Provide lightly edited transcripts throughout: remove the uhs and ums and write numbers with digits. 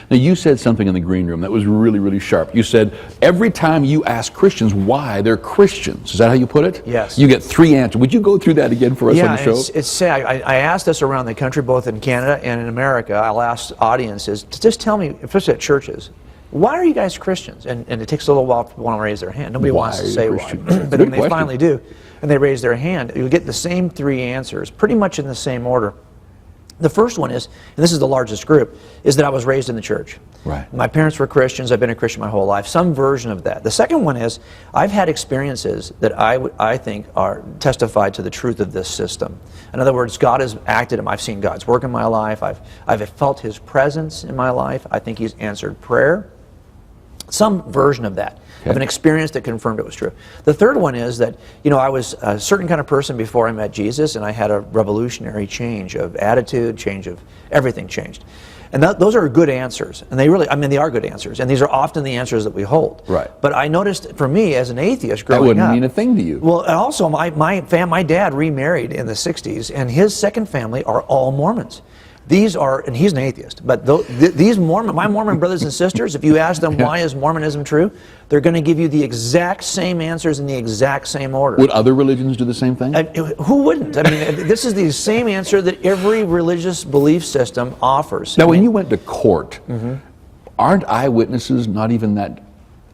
Now, you said something in the green room that was really, really sharp. You said every time you ask Christians why they're Christians, is that how you put it? Yes. You get 3 answers. Would you go through that again for us on the show? Yeah, it's sad. I ask this around the country, both in Canada and in America. I'll ask audiences to just tell me, especially at churches, why are you guys Christians? And it takes a little while for people to raise their hand. Nobody wants to say why. But when they finally do, and they raise their hand, you get the same 3 answers, pretty much in the same order. The first one is, and this is the largest group, is that I was raised in the church. Right. My parents were Christians. I've been a Christian my whole life. Some version of that. The second one is, I've had experiences that I think are testified to the truth of this system. In other words, God has acted. I've seen God's work in my life. I've felt His presence in my life. I think He's answered prayer. Some version of that. Of an experience that confirmed it was true. The third one is that, I was a certain kind of person before I met Jesus, and I had a revolutionary change of attitude, change of everything changed. And those are good answers, and they are good answers, and these are often the answers that we hold. Right. But I noticed, for me, as an atheist growing up, that wouldn't mean a thing to you. Well, and also my dad remarried in the 60s, and his second family are all Mormons. These are, and he's an atheist, but my Mormon brothers and sisters, if you ask them why is Mormonism true, they're going to give you the exact same answers in the exact same order. Would other religions do the same thing? Who wouldn't? I mean, this is the same answer that every religious belief system offers. Now, when you went to court, aren't eyewitnesses not even that?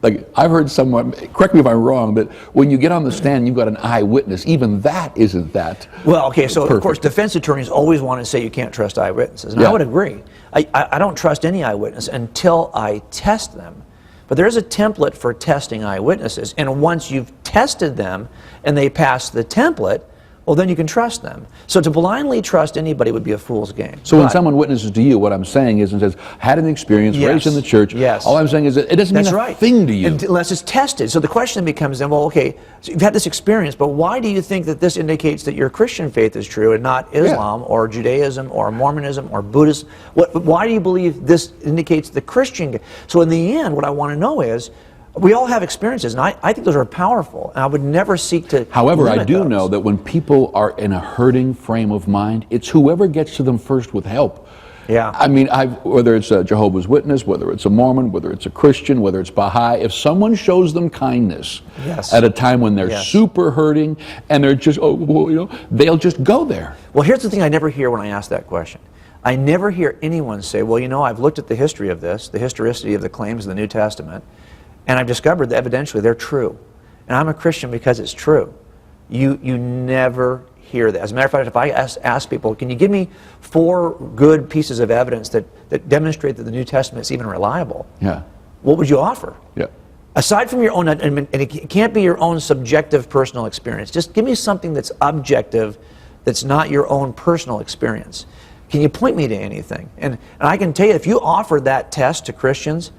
Like, I've heard someone, correct me if I'm wrong, but when you get on the stand, you've got an eyewitness. Even that isn't that. Well, okay, so perfect. Of course, defense attorneys always want to say you can't trust eyewitnesses. And I would agree. I don't trust any eyewitness until I test them. But there is a template for testing eyewitnesses. And once you've tested them and they pass the template, well, then you can trust them. So to blindly trust anybody would be a fool's game. So when someone witnesses to you, what I'm saying is, and says, had an experience, raised in the church, all I'm saying is that it doesn't mean a thing to you. Unless it's tested. So the question becomes then, well, okay, so you've had this experience, but why do you think that this indicates that your Christian faith is true and not Islam or Judaism or Mormonism or Buddhism? Why do you believe this indicates the Christian? So in the end, what I want to know is, we all have experiences, and I think those are powerful, and I would never seek to However, I do those. know that when people are in a hurting frame of mind, it's whoever gets to them first with help. Yeah. I mean, whether it's a Jehovah's Witness, whether it's a Mormon, whether it's a Christian, whether it's Baha'i, if someone shows them kindness at a time when they're super hurting and they're just, they'll just go there. Well, here's the thing I never hear when I ask that question. I never hear anyone say, well, I've looked at the history of this, the historicity of the claims of the New Testament, and I've discovered that evidentially they're true. And I'm a Christian because it's true. You never hear that. As a matter of fact, if I ask people, can you give me 4 good pieces of evidence that demonstrate that the New Testament is even reliable? Yeah. What would you offer? Yeah. Aside from your own, and it can't be your own subjective personal experience. Just give me something that's objective, that's not your own personal experience. Can you point me to anything? And I can tell you, if you offered that test to Christians,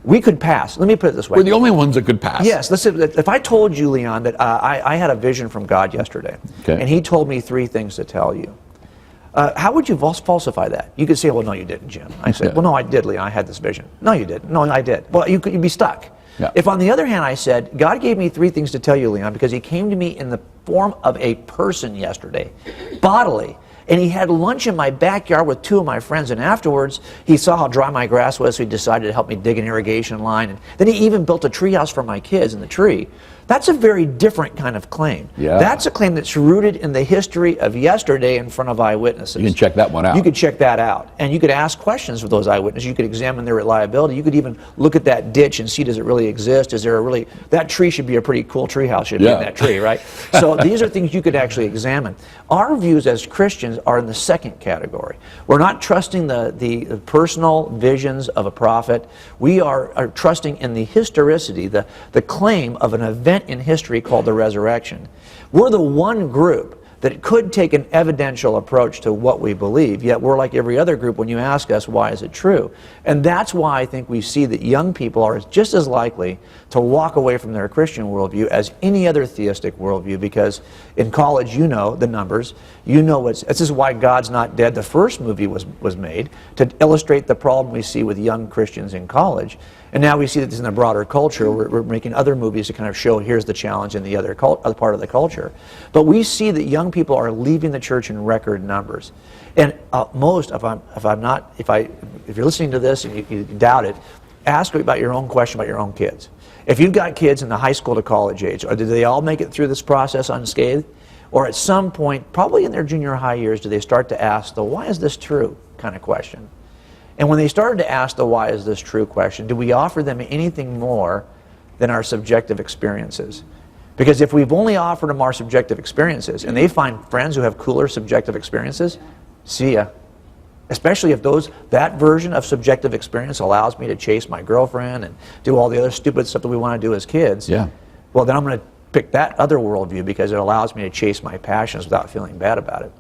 we could pass. Let me put it this way. We're the only ones that could pass. Yes. Listen, if I told you, Leon, that I had a vision from God yesterday, and He told me 3 things to tell you, how would you falsify that? You could say, well, no, you didn't, Jim. I said, well, no, I did, Leon. I had this vision. No, you didn't. No, I did. Well, you'd be stuck. Yeah. If, on the other hand, I said, God gave me 3 things to tell you, Leon, because He came to me in the form of a person yesterday, bodily, and He had lunch in my backyard with 2 of my friends, and afterwards He saw how dry my grass was, so He decided to help me dig an irrigation line, and then He even built a treehouse for my kids in the tree. That's a very different kind of claim. Yeah. That's a claim that's rooted in the history of yesterday in front of eyewitnesses. You can check that one out. You could check that out. And you could ask questions of those eyewitnesses. You could examine their reliability. You could even look at that ditch and see, does it really exist? Is there that tree should be a pretty cool tree house, should be in that tree, right? So these are things you could actually examine. Our views as Christians are in the second category. We're not trusting the personal visions of a prophet. We are trusting in the historicity, the claim of an event in history called the resurrection. We're the one group that could take an evidential approach to what we believe, yet we're like every other group when you ask us, why is it true? And that's why I think we see that young people are just as likely to walk away from their Christian worldview as any other theistic worldview, because in college, you know the numbers, you know this is why God's Not Dead, the first movie was made, to illustrate the problem we see with young Christians in college. And now we see that this in the broader culture. We're making other movies to kind of show here's the challenge in the other part of the culture. But we see that young people people are leaving the church in record numbers. And most, if you're listening to this and you doubt it, ask about your own question about your own kids. If you've got kids in the high school to college age, or do they all make it through this process unscathed? Or at some point, probably in their junior high years, do they start to ask the why is this true kind of question? And when they started to ask the why is this true question, do we offer them anything more than our subjective experiences? Because if we've only offered them our subjective experiences and they find friends who have cooler subjective experiences, see ya. Especially if that version of subjective experience allows me to chase my girlfriend and do all the other stupid stuff that we want to do as kids. Yeah. Well, then I'm going to pick that other worldview because it allows me to chase my passions without feeling bad about it.